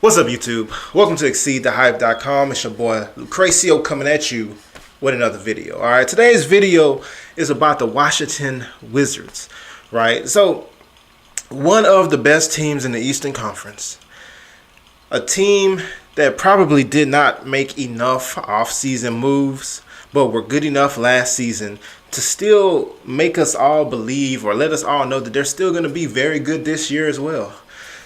What's up, YouTube? Welcome to ExceedTheHype.com. It's your boy Lucrecio coming at you with another video. All right, today's video is about the Washington Wizards, right? So, one of the best teams in the Eastern Conference, a team that probably did not make enough off-season moves, but were good enough last season to still make us all believe or let us all know that they're still going to be very good this year as well.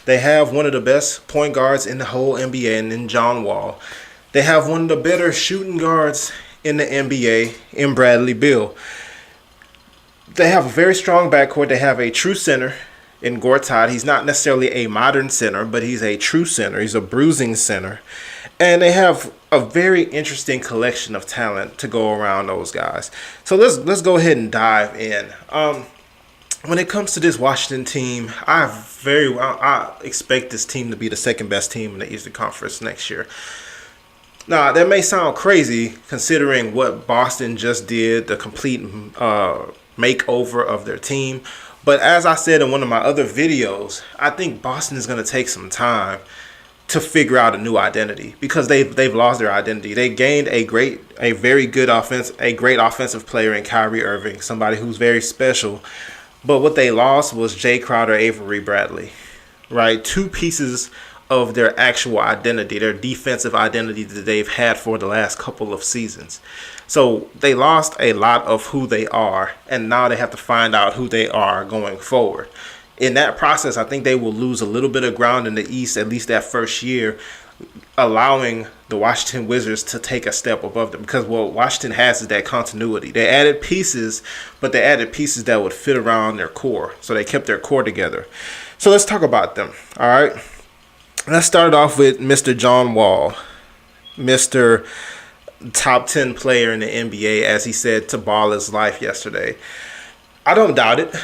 They have one of the best point guards in the whole NBA, and in John Wall. They have one of the better shooting guards in the NBA in Bradley Beal. They have a very strong backcourt. They have a true center in Gortat. He's not necessarily a modern center, but he's a true center. He's a bruising center. And they have a very interesting collection of talent to go around those guys. So let's go ahead and dive in. When it comes to this Washington team, I expect this team to be the second best team in the Eastern Conference next year. Now, that may sound crazy considering what Boston just did, the complete makeover of their team. But as I said in one of my other videos, I think Boston is going to take some time to figure out a new identity because they've lost their identity. They gained a great offensive player in Kyrie Irving, somebody who's very special. But what they lost was Jay Crowder, Avery Bradley, right? Two pieces of their actual identity, their defensive identity that they've had for the last couple of seasons. So they lost a lot of who they are, and now they have to find out who they are going forward. In that process, I think they will lose a little bit of ground in the East, at least that first year, allowing the Washington Wizards to take a step above them, because what Washington has is that continuity. They added pieces, but they added pieces that would fit around their core, so they kept their core together. So let's talk about them. All right, let's start off with Mr. John Wall, Mr. top 10 player in the NBA, as he said to ball his life yesterday. I don't doubt it.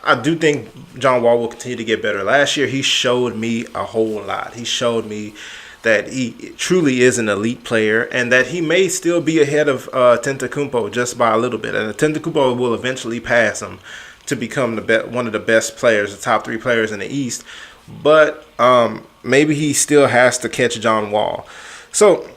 I do think John Wall will continue to get better. Last year, he showed me a whole lot. He showed me that he truly is an elite player and that he may still be ahead of Antetokounmpo just by a little bit. And Antetokounmpo will eventually pass him to become one of the best players, the top 3 players in the East. But maybe he still has to catch John Wall. So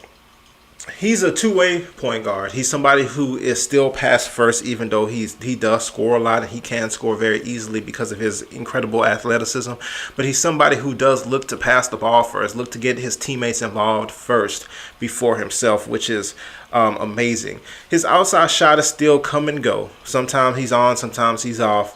he's a two-way point guard. He's somebody who is still pass first, even though he does score a lot and he can score very easily because of his incredible athleticism. But he's somebody who does look to pass the ball first, look to get his teammates involved first before himself, which is amazing. His outside shot is still come and go. Sometimes he's on, sometimes he's off.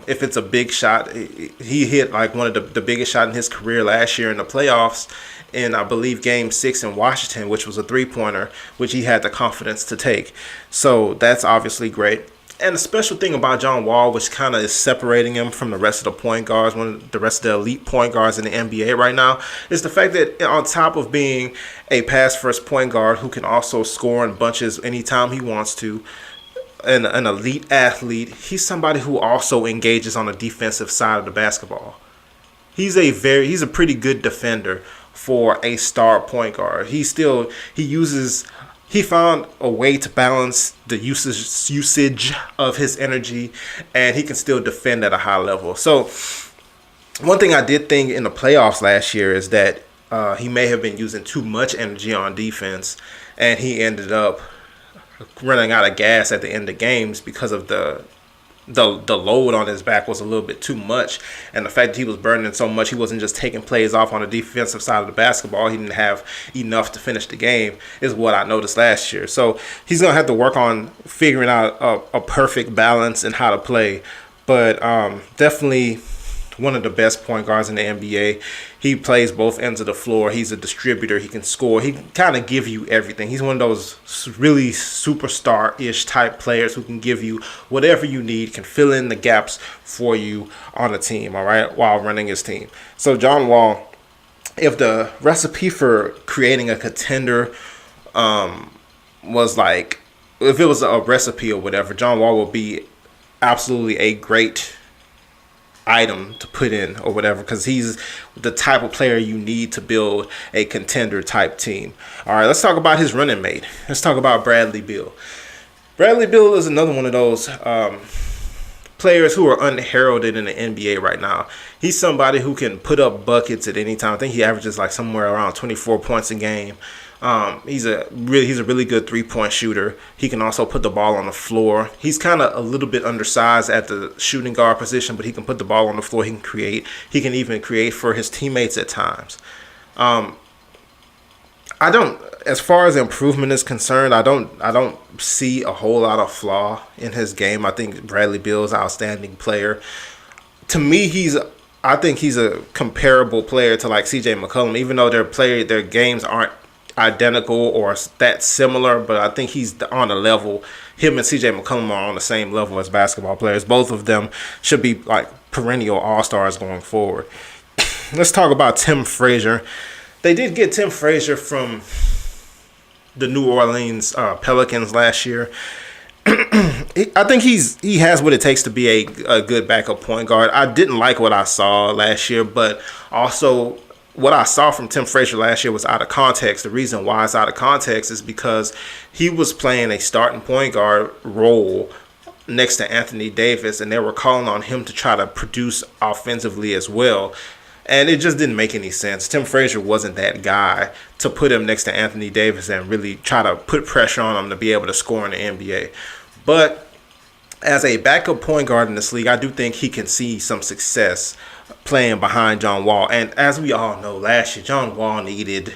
If it's a big shot, he hit like one of the biggest shot in his career last year in the playoffs, in, I believe, Game 6 in Washington, which was a three-pointer, which he had the confidence to take. So that's obviously great. And the special thing about John Wall, which kind of is separating him from the rest of the point guards, one of the rest of the elite point guards in the NBA right now, is the fact that on top of being a pass-first point guard who can also score in bunches anytime he wants to, an elite athlete, he's somebody who also engages on the defensive side of the basketball. He's a pretty good defender for a star point guard. He found a way to balance the usage of his energy, and he can still defend at a high level. So one thing I did think in the playoffs last year is that he may have been using too much energy on defense, and he ended up running out of gas at the end of games because of the load on his back was a little bit too much, and the fact that he was burning so much, he wasn't just taking plays off on the defensive side of the basketball. He didn't have enough to finish the game, is what I noticed last year. So he's gonna have to work on figuring out a perfect balance and how to play. But definitely one of the best point guards in the NBA. He plays both ends of the floor. He's a distributor. He can score. He can kind of give you everything. He's one of those really superstar-ish type players who can give you whatever you need, can fill in the gaps for you on a team, all right, while running his team. So John Wall, if the recipe for creating a contender was like, if it was a recipe or whatever, John Wall will be absolutely a great item to put in or whatever, because he's the type of player you need to build a contender type team. All right, let's talk about his running mate. Let's talk about Bradley Beal. Bradley Beal is another one of those players who are unheralded in the NBA right now. He's somebody who can put up buckets at any time. I think he averages like somewhere around 24 points a game. He's a really good 3-point shooter. He can also put the ball on the floor. He's kind of a little bit undersized at the shooting guard position, but he can put the ball on the floor. He can create. He can even create for his teammates at times. I don't, as far as improvement is concerned, I don't see a whole lot of flaw in his game. I think Bradley Beal's an outstanding player. To me, I think he's a comparable player to like CJ McCollum, even though their games aren't identical or that similar, but I think he's on a level. Him and CJ McCollum are on the same level as basketball players. Both of them should be like perennial all-stars going forward. Let's talk about Tim Frazier. They did get Tim Frazier from the New Orleans Pelicans last year. I think he has what it takes to be a good backup point guard. I didn't like what I saw last year, but also what I saw from Tim Frazier last year was out of context. The reason why it's out of context is because he was playing a starting point guard role next to Anthony Davis, and they were calling on him to try to produce offensively as well. And it just didn't make any sense. Tim Frazier wasn't that guy to put him next to Anthony Davis and really try to put pressure on him to be able to score in the NBA. But as a backup point guard in this league, I do think he can see some success playing behind John Wall. And as we all know, last year, John Wall needed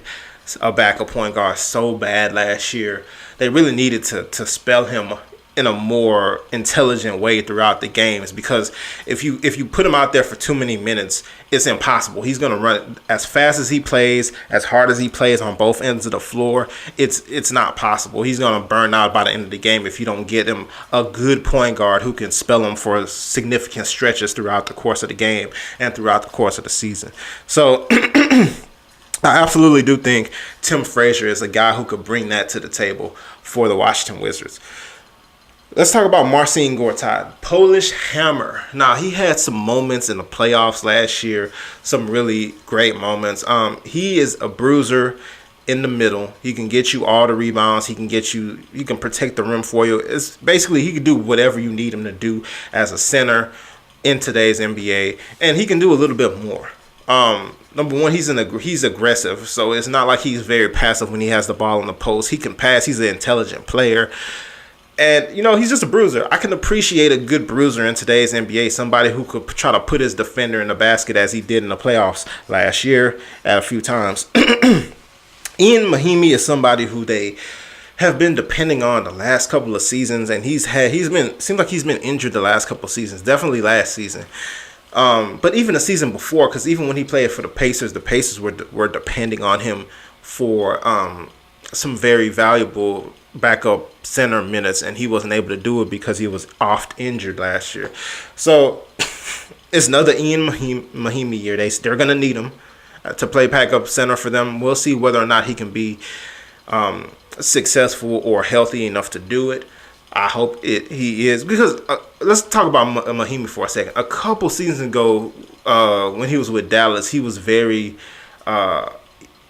a backup point guard so bad last year. They really needed to spell him in a more intelligent way throughout the games, because if you put him out there for too many minutes, it's impossible. He's going to run as fast as he plays, as hard as he plays on both ends of the floor. It's not possible. He's going to burn out by the end of the game if you don't get him a good point guard who can spell him for significant stretches throughout the course of the game and throughout the course of the season. So I absolutely do think Tim Frazier is a guy who could bring that to the table for the Washington Wizards. Let's talk about Marcin Gortat, Polish Hammer. Now, he had some moments in the playoffs last year, some really great moments. He is a bruiser in the middle. He can get you all the rebounds. He can protect the rim for you. It's basically, he can do whatever you need him to do as a center in today's NBA, and he can do a little bit more. Number one, he's aggressive, so it's not like he's very passive when he has the ball in the post. He can pass. He's an intelligent player. And, he's just a bruiser. I can appreciate a good bruiser in today's NBA, somebody who could try to put his defender in the basket as he did in the playoffs last year at a few times. Ian Mahinmi is somebody who they have been depending on the last couple of seasons, and seems like he's been injured the last couple of seasons, definitely last season. But even the season before, because even when he played for the Pacers were depending on him for some very valuable backup center minutes, and he wasn't able to do it because he was oft injured last year. So it's another Ian Mahinmi year. They're going to need him to play backup center for them. We'll see whether or not he can be successful or healthy enough to do it. I hope he is, because let's talk about Mahinmi for a second. A couple seasons ago, when he was with Dallas, he was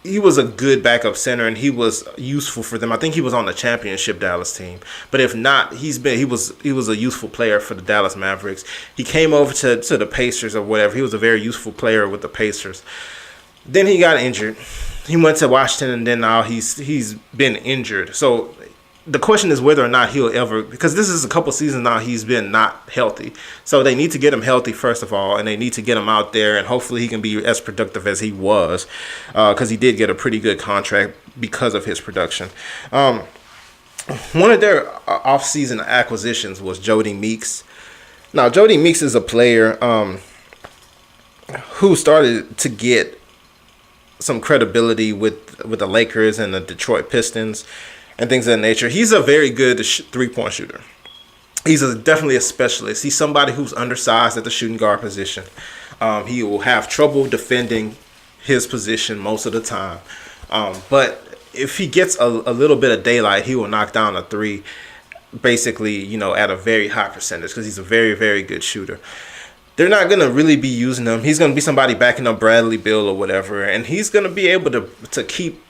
he was a good backup center, and he was useful for them. I think he was on the championship Dallas team. But if not, he was a useful player for the Dallas Mavericks. He came over to the Pacers or whatever. He was a very useful player with the Pacers. Then he got injured. He went to Washington, and then now he's been injured. So the question is whether or not he'll ever, because this is a couple seasons now he's been not healthy. So they need to get him healthy first of all, and they need to get him out there, and hopefully he can be as productive as he was, because he did get a pretty good contract because of his production. One of their off-season acquisitions was Jody Meeks. Now, Jody Meeks is a player who started to get some credibility with the Lakers and the Detroit Pistons and things of that nature. He's a very good three-point shooter. He's definitely a specialist. He's somebody who's undersized at the shooting guard position. He will have trouble defending his position most of the time. But if he gets a little bit of daylight, he will knock down a three, basically, at a very high percentage, because he's a very, very good shooter. They're not going to really be using him. He's going to be somebody backing up Bradley Beal or whatever, and he's going to be able to keep,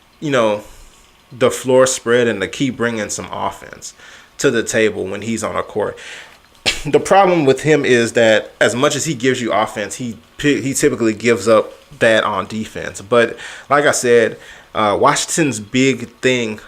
the floor spread and to keep bringing some offense to the table when he's on a court. the problem with him is that as much as he gives you offense, he typically gives up that on defense. But like I said, Washington's big thing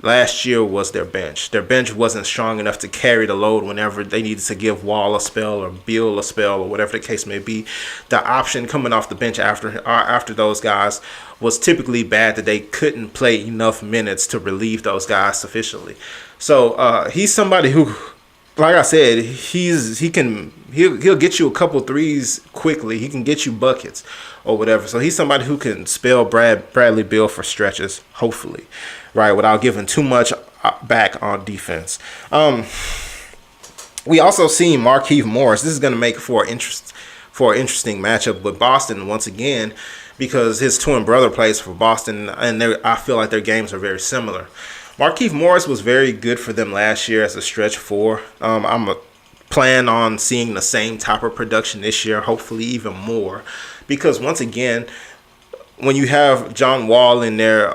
last year was their bench. Their bench wasn't strong enough to carry the load whenever they needed to give Wall a spell or Beal a spell or whatever the case may be. The option coming off the bench after those guys was typically bad, that they couldn't play enough minutes to relieve those guys sufficiently. So he's somebody who, like I said, he'll get you a couple threes quickly. He can get you buckets or whatever. So he's somebody who can spell Bradley Beal for stretches, hopefully, right, without giving too much back on defense. We also seen Markieff Morris. This is going to make for an interesting matchup with Boston once again, because his twin brother plays for Boston, and I feel like their games are very similar. Markieff Morris was very good for them last year as a stretch four. I'm plan on seeing the same type of production this year, hopefully even more, because once again, when you have John Wall in there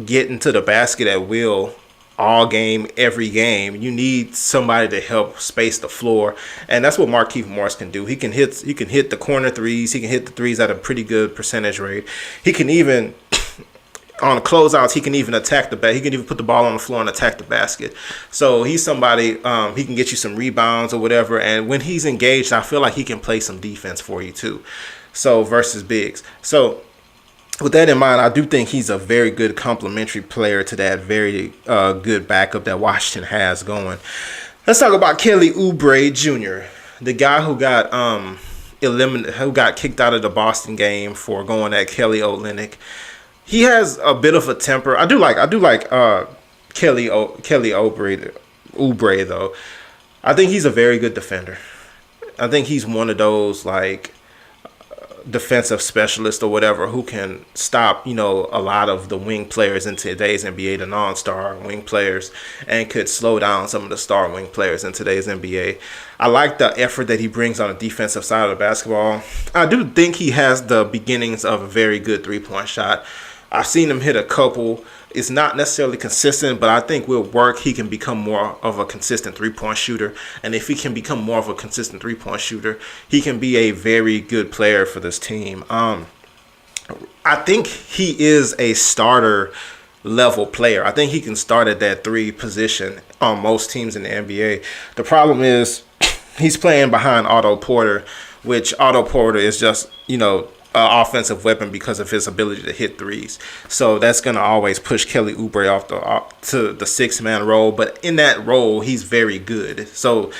getting to the basket at will all game, every game, you need somebody to help space the floor, and that's what Markieff Morris can do. He can hit the corner threes. He can hit the threes at a pretty good percentage rate. He can even on closeouts, he can even attack the basket. He can even put the ball on the floor and attack the basket. So he's somebody, he can get you some rebounds or whatever. And when he's engaged, I feel like he can play some defense for you too. So versus bigs. So with that in mind, I do think he's a very good complementary player to that very good backup that Washington has going. Let's talk about Kelly Oubre Jr., the guy who got who got kicked out of the Boston game for going at Kelly Olynyk. He has a bit of a temper. I do like Kelly Oubre though. I think he's a very good defender. I think he's one of those like defensive specialists or whatever who can stop, a lot of the wing players in today's NBA, the non-star wing players, and could slow down some of the star wing players in today's NBA. I like the effort that he brings on the defensive side of the basketball. I do think he has the beginnings of a very good three-point shot. I've seen him hit a couple. It's not necessarily consistent, but I think with work, he can become more of a consistent three-point shooter. And if he can become more of a consistent three-point shooter, he can be a very good player for this team. I think he is a starter level player. I think he can start at that three position on most teams in the NBA. The problem is he's playing behind Otto Porter, which Otto Porter is just, offensive weapon because of his ability to hit threes. So that's going to always push Kelly Oubre off to the six-man role. But in that role, he's very good. So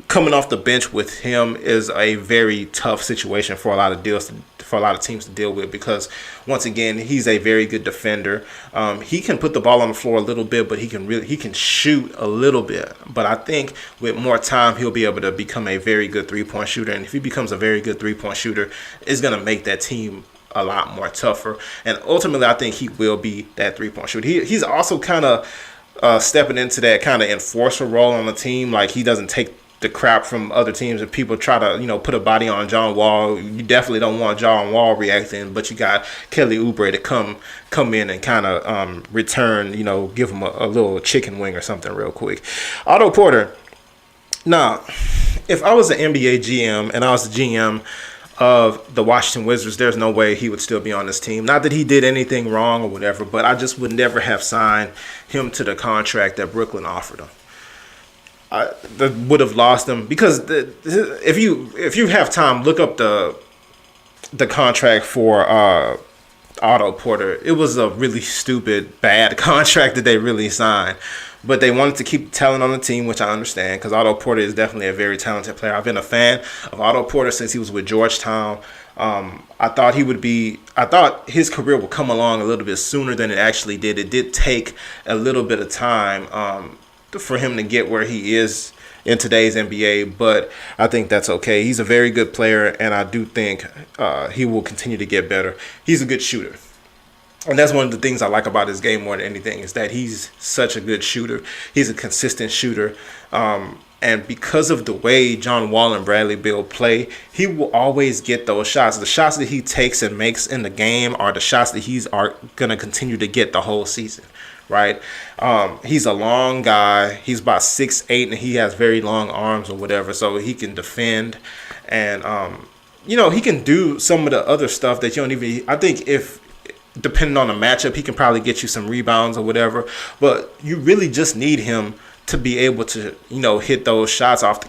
coming off the bench with him is a very tough situation for a lot of teams to deal with, because once again, he's a very good defender. He can put the ball on the floor a little bit, but he can shoot a little bit. But I think with more time, he'll be able to become a very good three-point shooter. And if he becomes a very good three-point shooter, it's going to make that team a lot more tougher. And ultimately, I think he will be that three-point shooter. He's also kind of stepping into that kind of enforcer role on the team. Like, he doesn't take the crap from other teams. If people try to, put a body on John Wall, you definitely don't want John Wall reacting, but you got Kelly Oubre to come in and kind of return, give him a little chicken wing or something real quick. Otto Porter. Now, if I was an NBA GM and I was the GM of the Washington Wizards, there's no way he would still be on this team. Not that he did anything wrong or whatever, but I just would never have signed him to the contract that Brooklyn offered him. I would have lost him, because if you have time, look up the contract for Otto Porter. It was a really stupid, bad contract that they really signed, but they wanted to keep talent on the team, which I understand, because Otto Porter is definitely a very talented player. I've been a fan of Otto Porter since he was with Georgetown. I thought his career would come along a little bit sooner than it actually did. It did take a little bit of time for him to get where he is in today's NBA, but I think that's okay. He's a very good player, and I do think he will continue to get better. He's a good shooter, and that's one of the things I like about his game more than anything, is that he's such a good shooter. He's a consistent shooter, and because of the way John Wall and Bradley Beal play, he will always get those shots. The shots that he takes and makes in the game are the shots that he's going to continue to get the whole season. right? He's a long guy. He's about 6'8", and he has very long arms or whatever, so he can defend. And, he can do some of the other stuff that you don't even... I think if, depending on the matchup, he can probably get you some rebounds or whatever. But you really just need him to be able to, hit those shots off the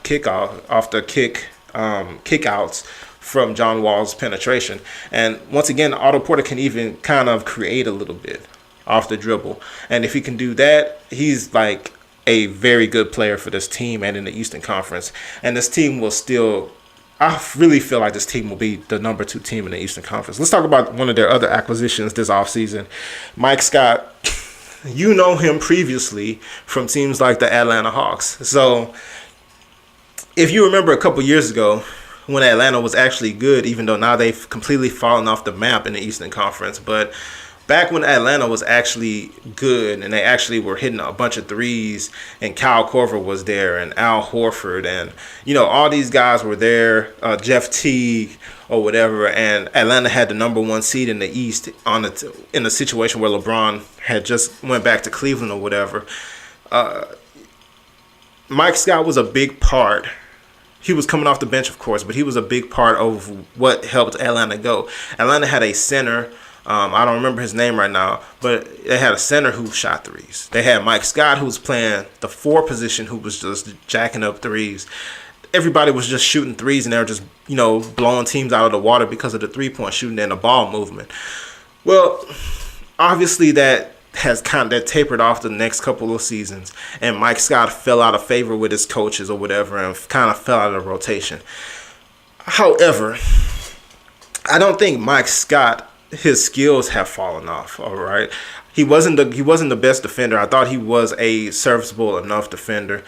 kickouts from John Wall's penetration. And once again, Otto Porter can even kind of create a little bit off the dribble. And if he can do that, he's like a very good player for this team and in the Eastern Conference. And this team will still, I really feel like this team will be the number 2 team in the Eastern Conference. Let's talk about one of their other acquisitions this offseason. Mike Scott, you know him previously from teams like the Atlanta Hawks. So if you remember a couple years ago, when Atlanta was actually good, even though now they've completely fallen off the map in the Eastern Conference. But back when Atlanta was actually good and they actually were hitting a bunch of threes, and Kyle Korver was there and Al Horford and, all these guys were there, Jeff Teague or whatever, and Atlanta had the number 1 seed in the East in a situation where LeBron had just went back to Cleveland or whatever. Mike Scott was a big part. He was coming off the bench, of course, but he was a big part of what helped Atlanta go. Atlanta had a center. I don't remember his name right now, but they had a center who shot threes. They had Mike Scott, who was playing the 4 position, who was just jacking up threes. Everybody was just shooting threes, and they were just, blowing teams out of the water because of the three-point shooting and the ball movement. Well, obviously that has kind of tapered off the next couple of seasons, and Mike Scott fell out of favor with his coaches or whatever and kind of fell out of rotation. However, I don't think Mike Scott, his skills have fallen off, all right? He wasn't the best defender. I thought he was a serviceable enough defender.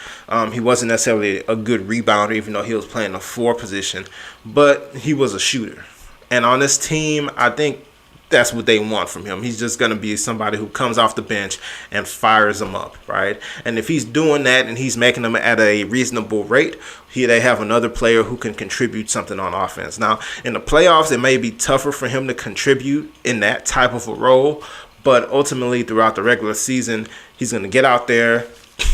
He wasn't necessarily a good rebounder, even though he was playing the 4 position, but he was a shooter. And on this team, I think that's what they want from him. He's just going to be somebody who comes off the bench and fires them up, right? And if he's doing that and he's making them at a reasonable rate, they have another player who can contribute something on offense. Now, in the playoffs, it may be tougher for him to contribute in that type of a role, but ultimately throughout the regular season, he's going to get out there.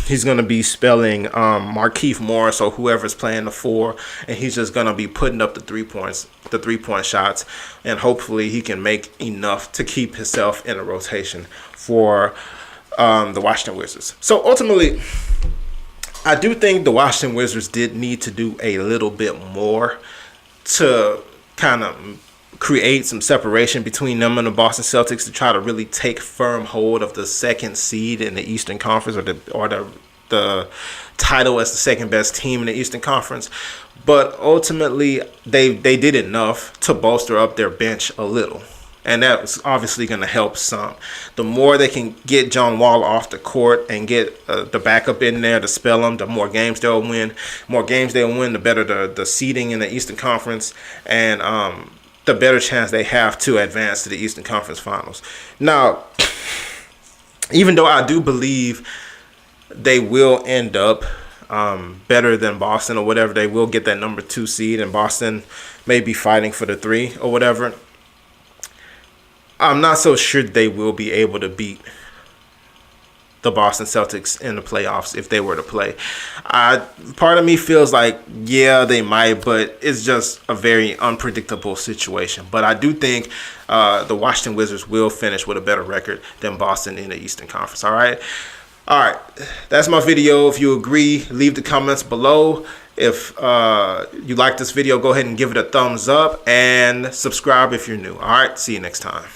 He's going to be spelling Markieff Morris or whoever's playing the 4, and he's just going to be putting up the 3-point shots, and hopefully he can make enough to keep himself in a rotation for the Washington Wizards. So ultimately, I do think the Washington Wizards did need to do a little bit more to kind of create some separation between them and the Boston Celtics to try to really take firm hold of the 2nd seed in the Eastern Conference or the title as the 2nd best team in the Eastern Conference. But ultimately, they did enough to bolster up their bench a little. And that was obviously going to help some. The more they can get John Wall off the court and get the backup in there to spell them, the more games they'll win. More games they'll win, the better the seeding in the Eastern Conference. And the better chance they have to advance to the Eastern Conference Finals. Now, even though I do believe they will end up better than Boston or whatever, they will get that number 2 seed, and Boston may be fighting for the 3 or whatever, I'm not so sure they will be able to beat the Boston Celtics in the playoffs if they were to play. Part of me feels like, yeah, they might, but it's just a very unpredictable situation. But I do think the Washington Wizards will finish with a better record than Boston in the Eastern Conference. All right, that's my video. If you agree, leave the comments below. If you like this video, go ahead and give it a thumbs up and subscribe if you're new. All right, see you next time.